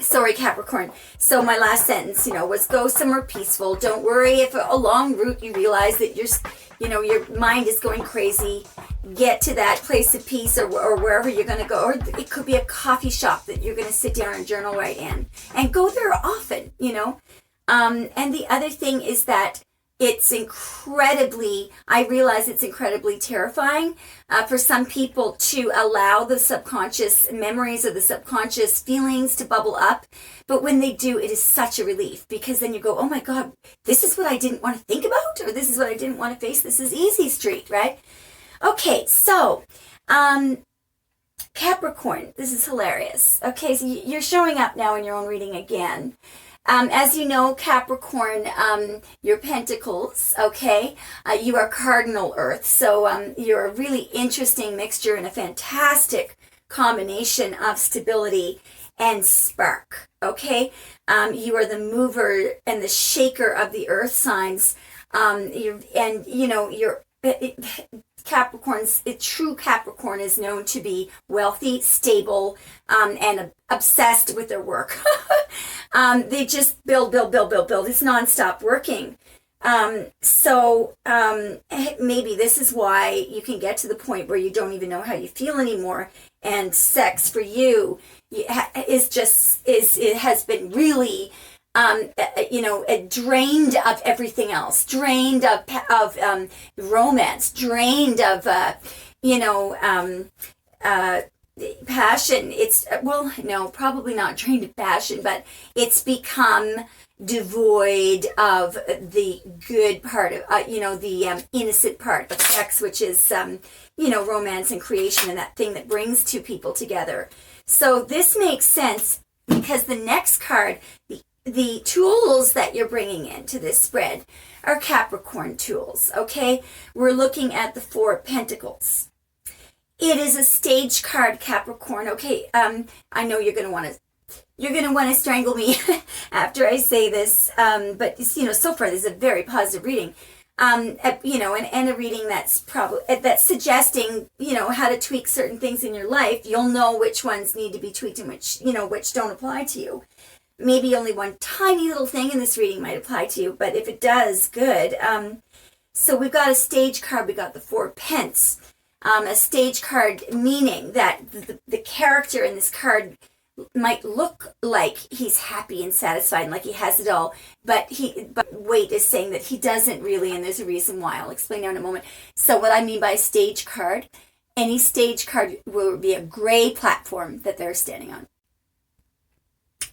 Sorry, Capricorn. So my last sentence, was go somewhere peaceful. Don't worry if along route you realize that your mind is going crazy. Get to that place of peace or wherever you're going to go. Or it could be a coffee shop that you're going to sit down and journal right in. And go there often, And the other thing is that I realize it's incredibly terrifying for some people to allow the subconscious memories or the subconscious feelings to bubble up. But when they do, it is such a relief, because then you go, oh my God, this is what I didn't want to think about, or this is what I didn't want to face. This is easy street, right? Okay, so Capricorn, this is hilarious. Okay, so you're showing up now in your own reading again. As you know, Capricorn, your pentacles, okay, you are cardinal earth, so you're a really interesting mixture and a fantastic combination of stability and spark, okay? You are the mover and the shaker of the earth signs, true Capricorn is known to be wealthy, stable, and obsessed with their work. They just build. It's nonstop working. Maybe this is why you can get to the point where you don't even know how you feel anymore. And sex for you has been really, drained of everything else, drained of romance, drained of, passion. Probably not drained of passion, but it's become devoid of the good part of, the innocent part of sex, which is, romance and creation and that thing that brings two people together. So this makes sense because the next card, the tools that you're bringing into this spread are Capricorn tools, okay? We're looking at the Four of Pentacles. It is a stage card, Capricorn. Okay, I know you're gonna want to strangle me after I say this, but so far this is a very positive reading. And a reading that's suggesting, how to tweak certain things in your life. You'll know which ones need to be tweaked and which don't apply to you. Maybe only one tiny little thing in this reading might apply to you, but if it does, good. So we've got a stage card. We got the Four of Pence. A stage card meaning that the character in this card might look like he's happy and satisfied and like he has it all, but Waite is saying that he doesn't really, and there's a reason why. I'll explain now in a moment. So what I mean by stage card, any stage card will be a gray platform that they're standing on.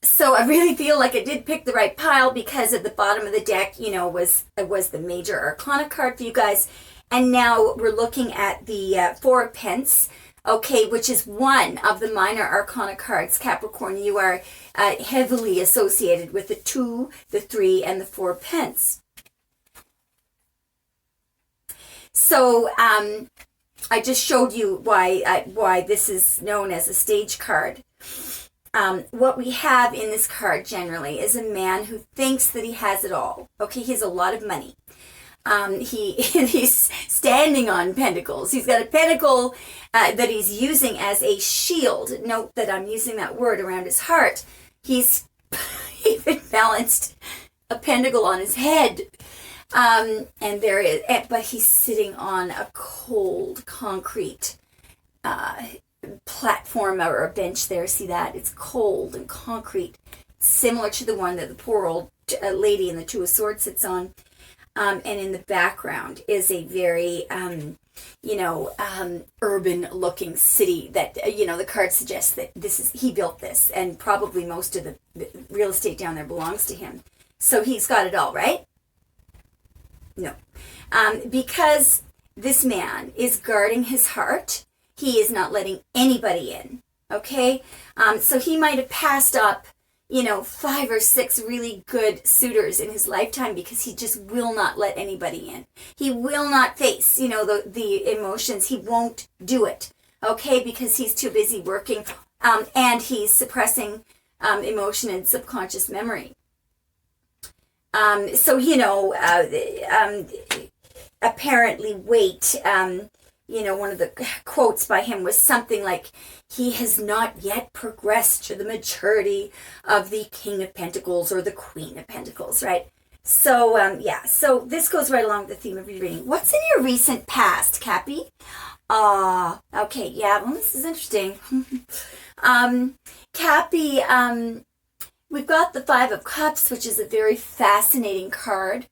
So I really feel like I did pick the right pile, because at the bottom of the deck, was the major arcana card for you guys. And now we're looking at the Four of Pence, okay, which is one of the minor arcana cards. Capricorn, you are heavily associated with the 2, the 3, and the 4 of Pence. So I just showed you why this is known as a stage card. What we have in this card generally is a man who thinks that he has it all. Okay, he has a lot of money. He's standing on pentacles. He's got a pentacle that he's using as a shield. Note that I'm using that word around his heart. He's even balanced a pentacle on his head. But he's sitting on a cold concrete platform or a bench there. See that? It's cold and concrete, similar to the one that the poor old lady in the Two of Swords sits on. And in the background is a very, urban-looking city that, the card suggests that he built this, and probably most of the real estate down there belongs to him. So he's got it all, right? No. Because this man is guarding his heart, he is not letting anybody in, okay? So he might have passed up 5 or 6 really good suitors in his lifetime because he just will not let anybody in. He will not face, the emotions. He won't do it, okay, because he's too busy working, and he's suppressing emotion and subconscious memory. Apparently Waite one of the quotes by him was something like, he has not yet progressed to the maturity of the King of Pentacles or the Queen of Pentacles, right? So, so this goes right along with the theme of your reading. What's in your recent past, Cappy? Okay, yeah, well, this is interesting. Cappy, we've got the Five of Cups, which is a very fascinating card.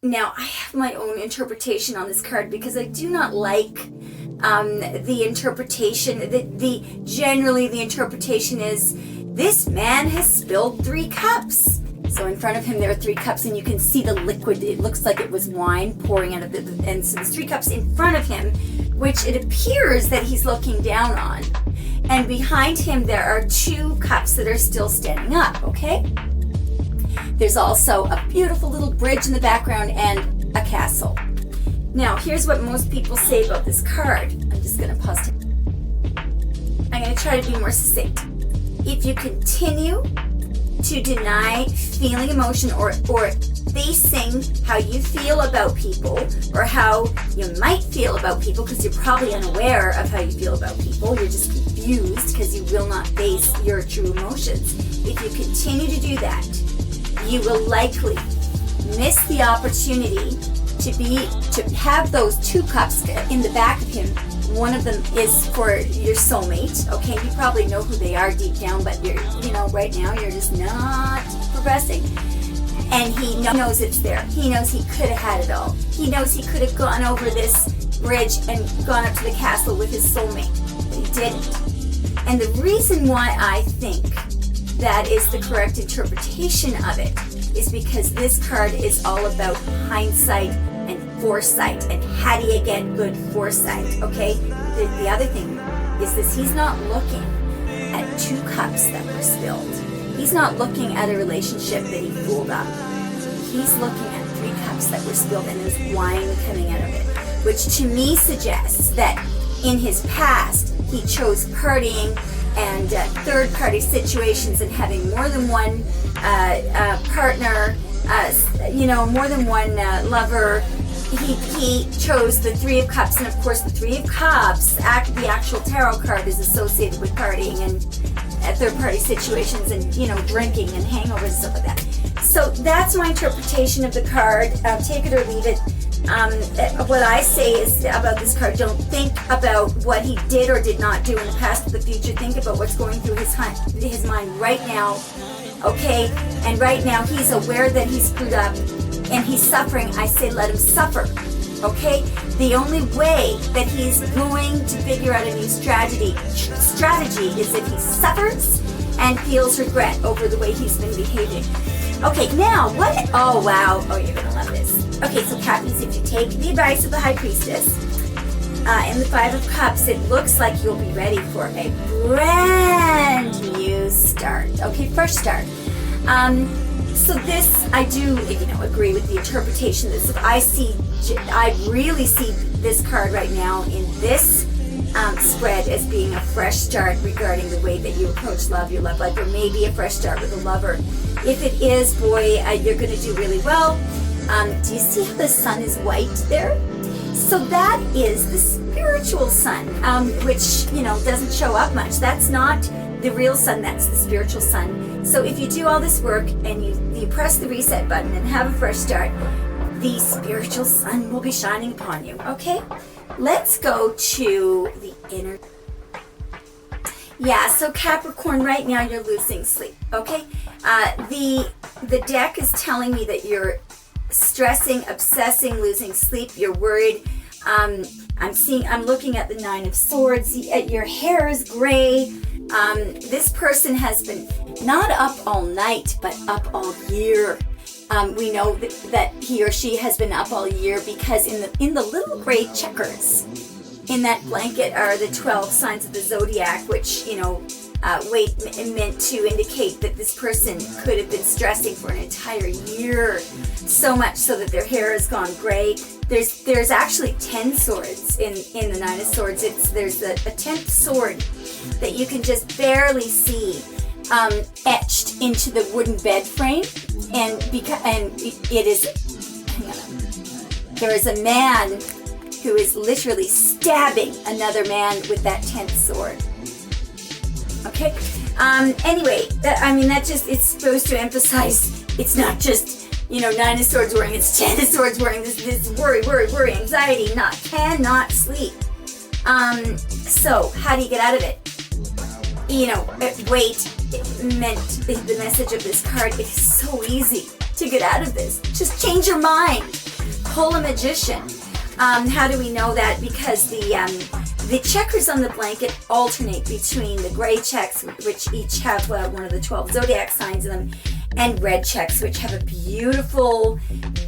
Now, I have my own interpretation on this card because I do not like the interpretation. Generally, the interpretation is, this man has spilled 3 cups. So in front of him there are 3 cups, and you can see the liquid. It looks like it was wine pouring out of and so there's 3 cups in front of him, which it appears that he's looking down on. And behind him there are 2 cups that are still standing up, okay? There's also a beautiful little bridge in the background and a castle. Now, here's what most people say about this card. I'm just going to pause. I'm going to try to be more succinct. If you continue to deny feeling emotion or facing how you feel about people or how you might feel about people, because you're probably unaware of how you feel about people, you're just confused because you will not face your true emotions. If you continue to do that, you will likely miss the opportunity to have those 2 cups in the back of him. One of them is for your soulmate, okay? You probably know who they are deep down, but right now you're just not progressing. And he knows it's there. He knows he could have had it all. He knows he could have gone over this bridge and gone up to the castle with his soulmate, but he didn't. And the reason why I think that is the correct interpretation of it is because this card is all about hindsight and foresight, and how do you get good foresight, okay? The other thing is this: he's not looking at 2 cups that were spilled. He's not looking at a relationship that he fooled up. He's looking at 3 cups that were spilled and there's wine coming out of it, which to me suggests that in his past he chose partying and third-party situations and having more than one partner, more than one lover. He chose the 3 of Cups, and of course the 3 of Cups, the actual tarot card, is associated with partying and third-party situations and, drinking and hangovers and stuff like that. So that's my interpretation of the card. Take it or leave it. What I say is about this card, don't think about what he did or did not do in the past or the future. Think about what's going through his mind right now, okay? And right now he's aware that he's screwed up and he's suffering. I say let him suffer, okay? The only way that he's going to figure out a new strategy is if he suffers and feels regret over the way he's been behaving. Okay, now what? Oh, wow. Oh, you're going to love this. Okay, so Cappies, if you take the advice of the High Priestess and the 5 of Cups, it looks like you'll be ready for a brand new start. Okay, fresh start. So this, I do, agree with the interpretation. This, I really see this card right now in this spread as being a fresh start regarding the way that you approach love, your love life, or maybe a fresh start with a lover. If it is, boy, you're going to do really well. Do you see how the sun is white there? So that is the spiritual sun, which, doesn't show up much. That's not the real sun, that's the spiritual sun. So if you do all this work and you press the reset button and have a fresh start, the spiritual sun will be shining upon you, okay? Let's go to the inner. Yeah, so Capricorn, right now you're losing sleep, okay? The deck is telling me that you're stressing, obsessing, losing sleep, you're worried. I'm looking at the 9 of Swords. Your hair is gray. This person has been not up all night, but up all year. We know that he or she has been up all year because in the little gray checkers in that blanket are the 12 signs of the zodiac, which, meant to indicate that this person could have been stressing for an entire year, so much so that their hair has gone gray. There's actually 10 swords in the 9 of Swords. There's a 10th sword that you can just barely see etched into the wooden bed frame, and it is. Hang on. There is a man who is literally stabbing another man with that 10th sword. Okay? Anyway, it's supposed to emphasize it's not just, 9 of swords worrying, it's 10 of swords worrying, this worry, anxiety, cannot sleep. So, how do you get out of it? Wait, the message of this card, it is so easy to get out of this. Just change your mind. Pull a magician. How do we know that? Because the checkers on the blanket alternate between the gray checks, which each have one of the 12 zodiac signs in them, and red checks, which have a beautiful,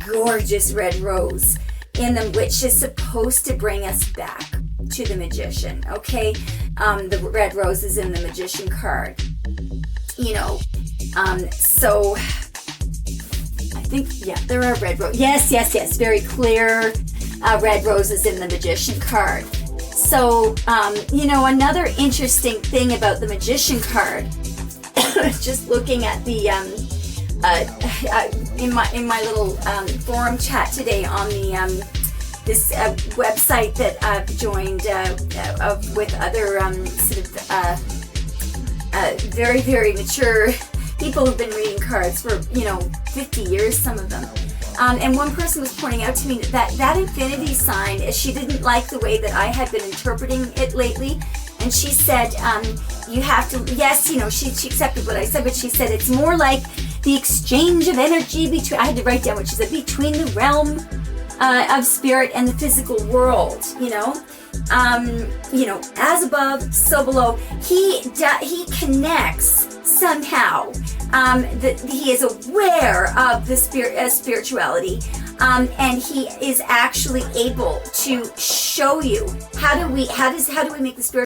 gorgeous red rose in them, which is supposed to bring us back to the magician, okay? The red rose is in the magician card. So I think, there are red roses. Yes, very clear red roses in the magician card. So, another interesting thing about the magician card, just looking at the, in my little forum chat today on the, this website that I've joined with other very, very mature people who've been reading cards for, 50 years, some of them. And one person was pointing out to me that infinity sign, she didn't like the way that I had been interpreting it lately. And she said, you have to, yes, she accepted what I said, but she said it's more like the exchange of energy between, I had to write down what she said, between the realm of spirit and the physical world, as above, so below. He connects somehow. He is aware of the spirituality, and he is actually able to show you how do we make the spirit